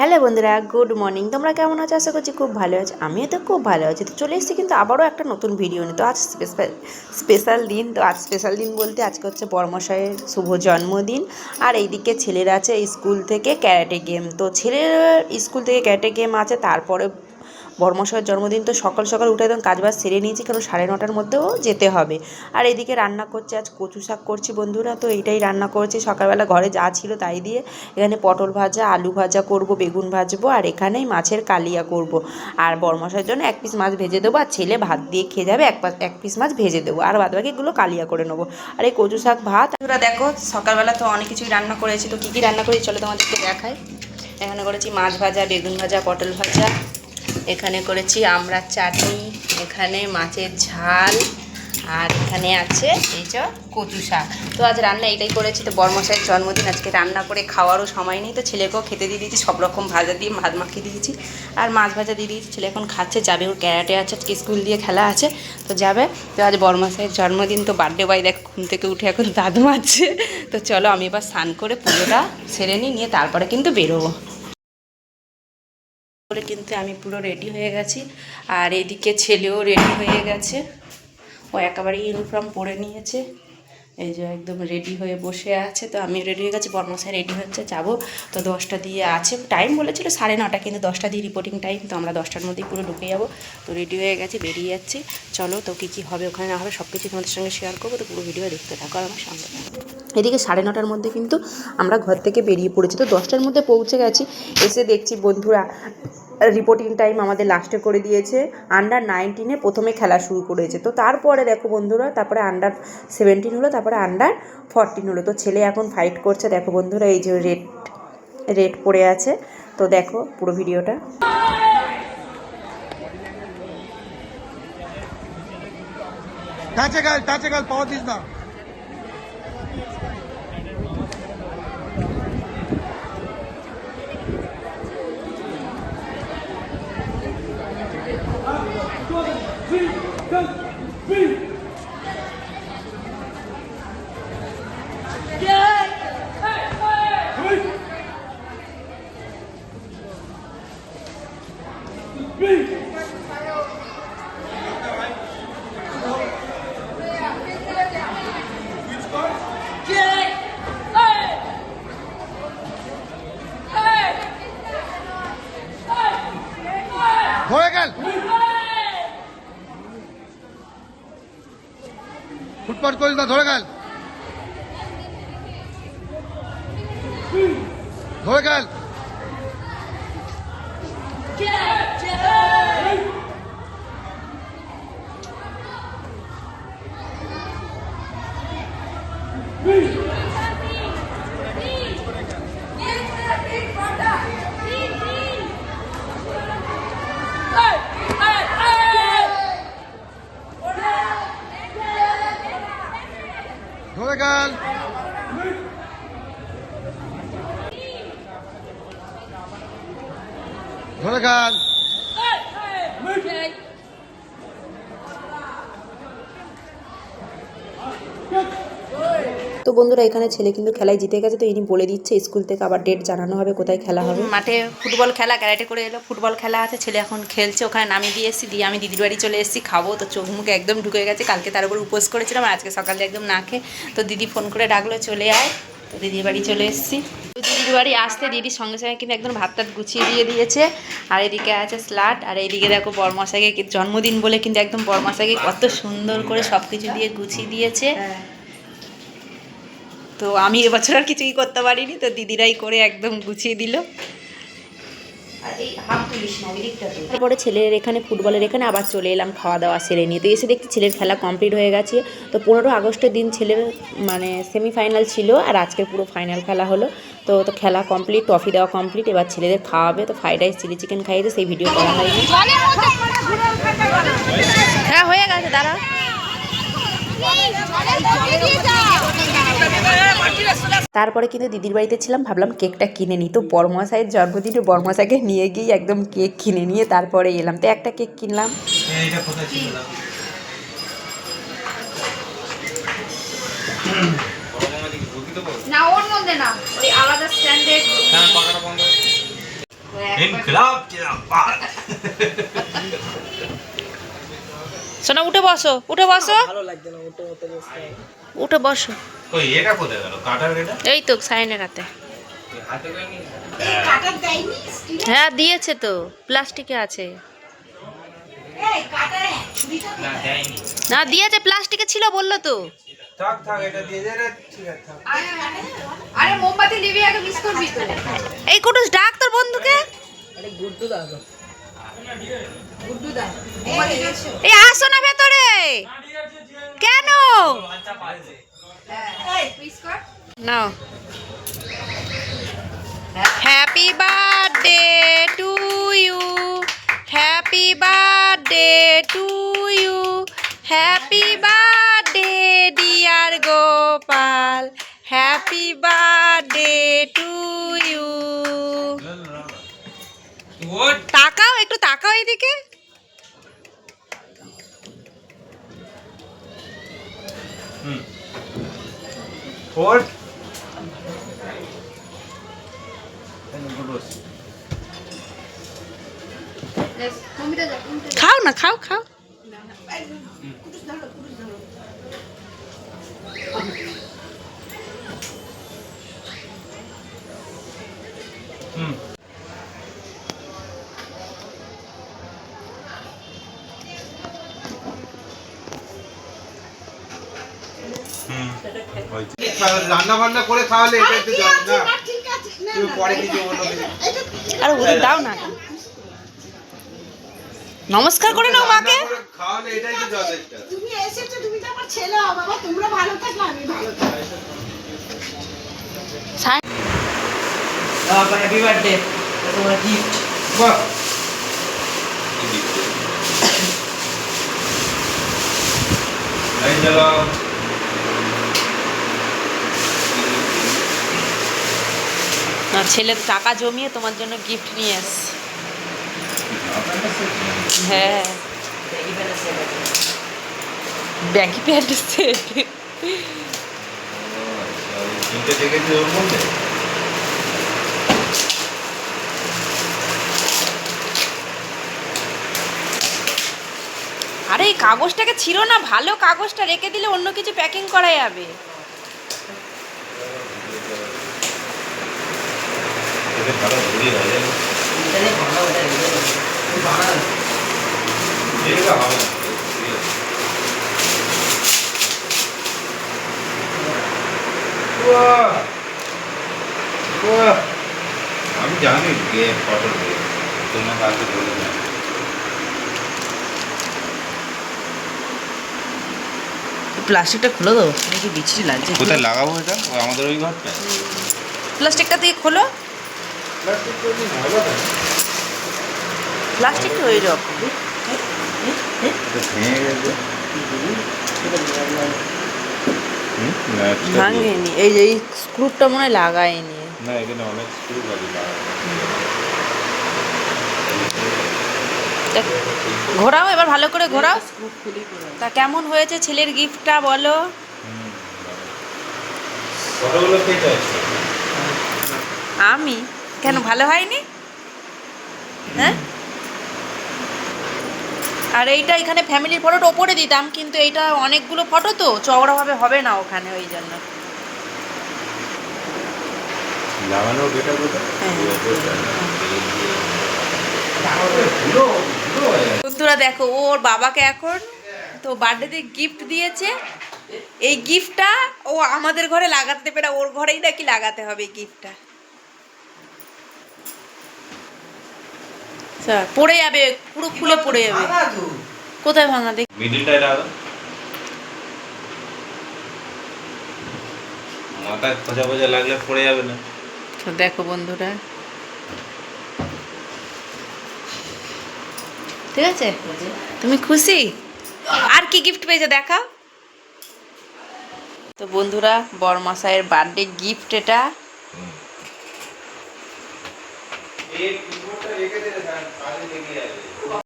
Hello বন্ধুরা, good morning. তোমরা কেমন আছো? আশা করছি খুব ভালো আছো। আমিও তো খুব ভালো আছি। তো চলে এসেছি কিন্তু আবারও একটা নতুন ভিডিও নিয়ে। তো আজ স্পেশাল দিন। তো আজ স্পেশাল দিন বলতে আজকে হচ্ছে বড়মশাইয়ের শুভ জন্মদিন। আর এইদিকে ছেলের আছে স্কুল থেকে ক্যারাটে গেম। তো ছেলের স্কুল থেকে ক্যারাটে গেম আছে, তারপরে বড়মশাইয়ের জন্মদিন। তো সকাল সকাল উঠে একদম কাজবাজ সেরে নিয়েছি, কারণ 9:30টার মধ্যেও যেতে হবে। আর এইদিকে রান্না করছে, আজ কচু শাক করছি বন্ধুরা। তো এইটাই রান্না করেছি সকালবেলা, ঘরে যা ছিল তাই দিয়ে। এখানে পটল ভাজা, আলু ভাজা করব, বেগুন ভাজবো, আর এখানেই মাছের কালিয়া করব। আর বড়মশাইয়ের জন্য 1 পিস মাছ ভেজে দেবো, আর ছেলে ভাত দিয়ে খেয়ে যাবে। এক পিস মাছ ভেজে দেবো, আর বাদবাকিগুলো কালিয়া করে নেবো। আর এই কচু শাক ভাত। তোরা দেখো সকালবেলা তো অনেক কিছুই রান্না করেছি। তো কী কী রান্না করেছি চলো তোমাদেরকে দেখাই। এখানে করেছি মাছ ভাজা, বেগুন ভাজা, পটল ভাজা। এখানে করেছি আমড়ার চাটনি, এখানে মাছের ঝাল, আর এখানে আছে এই যে কচু শাক। তো আজ রান্না এটাই করেছি। তো বড়মশাইয়ের জন্মদিন, আজকে রান্না করে খাওয়ারও সময় নেই। তো ছেলেকেও খেতে দিয়ে দিয়েছি, সব রকম ভাজা দিয়ে ভাত মাখিয়ে দিয়েছি, আর মাছ ভাজা দিয়ে দিয়েছি। ছেলে এখন খাচ্ছে, যাবে, ওর ক্যারাটে আছে, আজকে স্কুল দিয়ে খেলা আছে, তো যাবে। তো আজ বড়মশাইয়ের জন্মদিন, তো বার্থডে বয় দেখো ঘুম থেকে উঠে এখন দাঁত মাজছে। তো চলো আমি এবার স্নান করে পুজোটা সেরে নিয়ে তারপরে কিন্তু বেরোবো। কিন্তু আমি পুরো রেডি হয়ে গেছি, আর এদিকে ছেলেও রেডি হয়ে গেছে। ও একেবারে ইউনিফর্ম পরে নিয়েছে, এই যে একদম রেডি হয়ে বসে আছে। তো আমি রেডি হয়ে গেছি, বর্মশাই রেডি হচ্ছে, যাবো। তো 10টা দিয়ে আছে, টাইম বলেছিল 9:30, কিন্তু 10টা দিয়ে রিপোর্টিং টাইম। তো আমরা 10টার মধ্যেই পুরো ঢুকে যাবো। তো রেডি হয়ে গেছি, বেরিয়ে যাচ্ছি। চলো, তো কী হবে ওখানে না হবে সব কিছু তোমাদের সঙ্গে শেয়ার করবো। তো পুরো ভিডিও দেখতে থাকো আর আমার সঙ্গে। এদিকে 9:30টার মধ্যে কিন্তু আমরা ঘর থেকে বেরিয়ে পড়েছি। তো 10টার মধ্যে পৌঁছে গেছি। এসে দেখছি বন্ধুরা রিপোর্টিং টাইম আমাদের লাস্টে করে দিয়েছে। আন্ডার-19 প্রথমে খেলা শুরু করেছে। তো তারপরে দেখো বন্ধুরা, তারপরে আন্ডার-17 হলো, তারপরে আন্ডার-14 হলো। তো ছেলে এখন ফাইট করছে, দেখো বন্ধুরা, এই যে রেড পড়ে আছে। তো দেখো পুরো ভিডিওটা। টাচে গাল পাওয়া দিস না। ধরে গেল, ফুটপাট করিস না, ধরে গেল, ধরে গেল। ধরে গেল, ধরে গেল। তো বন্ধুরা এখানে ছেলে কিন্তু খেলায় জিতে গেছে। তো ইনি বলে দিচ্ছে স্কুল থেকে আবার ডেট জানানো হবে, কোথায় খেলা হবে। মাঠে ফুটবল খেলা, ক্যারাটে করে এলো, ফুটবল খেলা আছে, ছেলে এখন খেলছে। ওখানে নামিয়ে দিয়ে এসেছি, দিয়ে আমি দিদির বাড়ি চলে এসেছি খাবো। তো চোখ মুখে একদম ঢুকে গেছে, কালকে তার উপর উপোস করেছিলাম, আর আজকে সকালে একদম না খেয়ে। তো দিদি ফোন করে ডাকলো চলে আয়। তো দিদির বাড়ি চলে এসেছি। তো দিদির বাড়ি আসতে দিদির সঙ্গে সঙ্গে কিন্তু একদম ভাত টাত গুছিয়ে দিয়ে দিয়েছে। আর এদিকে আছে স্লাট, আর এইদিকে দেখো বড়মশাইকে জন্মদিন বলে কিন্তু একদম বড়মশাইকে কত সুন্দর করে সব কিছু দিয়ে গুছিয়ে দিয়েছে। তো আমি এবছর আর কিছুই করতে পারিনি, তো দিদিরাই করে একদম গুছিয়ে দিল। তারপরে ছেলের এখানে ফুটবলের এখানে আবার চলে এলাম খাওয়া দাওয়া সেরে নিয়ে। তো এসে দেখছি ছেলের খেলা কমপ্লিট হয়ে গেছে। তো 15 আগস্টের দিন ছেলের মানে সেমিফাইনাল ছিল, আর আজকে পুরো ফাইনাল খেলা হলো। তো খেলা কমপ্লিট, ট্রফি দেওয়া কমপ্লিট, এবার ছেলেদের খাওয়াবে। তো ফ্রাইড রাইস, চিলি চিকেন খাইয়েছে, সেই ভিডিও করা হয়নি। হ্যাঁ হয়ে গেছে, দাঁড়া। তারপরে কিন্তু দিদির বাড়িতে ছিলাম, ভাবলাম কেকটা কিনে নিই। তো বড়মশাইয়ের জন্মদিনে বড়মশাইকে নিয়ে গিয়ে একদম কেক কিনে নিয়ে তারপরে এলাম। তো একটা কেক কিনলাম। না ওর মধ্যে না, ওই আলাদা স্ট্যান্ডার্ড। ইনকলাব জিন্দাবাদ। শোনা উঠে বসো, উঠে বসো, ভালো লাগছে না ওটা মতো বসতে। উঠে বসো। ওই এটা কোথায় গেল কাটার এটা? এই তো সাইনের হাতে। হাতে করে নিয়ে হ্যাঁ দিয়েছে তো, প্লাস্টিকে আছে। না দেয়নি। না দিয়েছে, প্লাস্টিকে ছিল বললো তো। থাক থাক এটা দিয়ে দে রে, ঠিক আছে থাক। আরে মোমবাতি নিবি আগে মিস করবি তো। এই কুটুস ডাক তোর বন্ধুকে। আরে গুড্ডু দাদা গুড্ডু দা মোমবাতি দিয়েছো? এই আসো না ভেতরে। কেন? হ্যাঁ মিস কর। নাও। Happy birthday to you, happy birthday to you, happy birthday dear Gopal, happy birthday to you. তাকাও, একটু তাকাও এদিকে। ওর মমিটা যা মমিটা যা। খাও না, খাও খাও। কুটুস ধরো কুটুস ধরো। হুম রান্না বান্না করে খাওয়ালে এটা একটু জল না ঠিক আছে না তুমি পরে কিছু বলো না। আরে ওদের দাও না। নমস্কার করে নাও মাকে। রান্না করে খাওয়ালে এটাই তো যথেষ্ট। তুমি এসেছো, তুমি তো আমার ছেলে হও বাবা, তোমরা ভালো থাকলে আমি ভালো থাকবো। বাবা হ্যাপি বার্থডে তোমার গিফট। বাহ এই চলো। না, ছেলের টাকা জমিয়ে তোমার জন্য গিফট নিয়ে এসছে। হ্যাঁ, ব্যাগি প্যান্টের সেট আছে। ব্যাগি প্যান্টের সেট। তিনটে দেখেছি ওর মধ্যে। আরে এই কাগজটাকে ছিল না, ভালো কাগজটা রেখে দিলে অন্য কিছু প্যাকিং করা যাবে। এটা ভালো ঘুরি হয়ে যাবে। এটা বানাও, এটা বানাও। এটা হবে না। বাহ! বাহ! আমি জানি কে ফটো দিয়ে তোমার কাছে বলে না। প্লাস্টিকটা খুলে দাও, নাকি বিচ্ছিরি লাগছে। কোথায় লাগাবো এটা? ও আমাদের ওই ঘরটা? প্লাস্টিকটা দিয়ে খোলো। প্লাস্টিক তো দিন হবে না। প্লাস্টিকটা ওই রকম। এটা ভেঙে গেছে। না, এটা ভাঙেনি, এই যে এই স্ক্রুপটা মনে হয় লাগায়নি। না, এখানে অনেক স্ক্রু লাগে লাগানো। দেখ, ঘোরাও এবার, ভালো করে ঘোরাও। স্ক্রু খুলি করে। তা কেমন হয়েছে ছেলের গিফটটা বলো? ফটোগুলো কে চাইছে? আমি কেন, ভালো হয়নি? হ্যাঁ, আর এইটা এখানে ফ্যামিলির ফটোটা ওপরে দিতাম, কিন্তু এইটা অনেকগুলো ফটো তো চওড়াভাবে হবে না ওখানে, ওই জন্য। লাগানো বেটা কোথায়? বন্ধুরা দেখো, ওর বাবাকে এখন তো বার্থডেতে গিফট দিয়েছে। এই গিফটটা ও আমাদের ঘরে লাগাতে দেবে না, ওর ঘরেই নাকি লাগাতে হবে এই গিফটটা। পড়ে যাবে, পুরো খুলে পড়ে যাবে। কোথায় ভাঙা দেখ? মিডিলটায় লাগা। মাথায় খোঁজা খোঁজা লাগলে পড়ে যাবে না। তো দেখো বন্ধুরা, ঠিক আছে? তুমি খুশি? আর কি গিফট পেয়েছে দেখাও তো বন্ধুরা। বড়মশাইয়ের বার্থডে গিফট এটা। এই কিবোর্ডটা রেখে দিলে কাজে লেগে যাবে।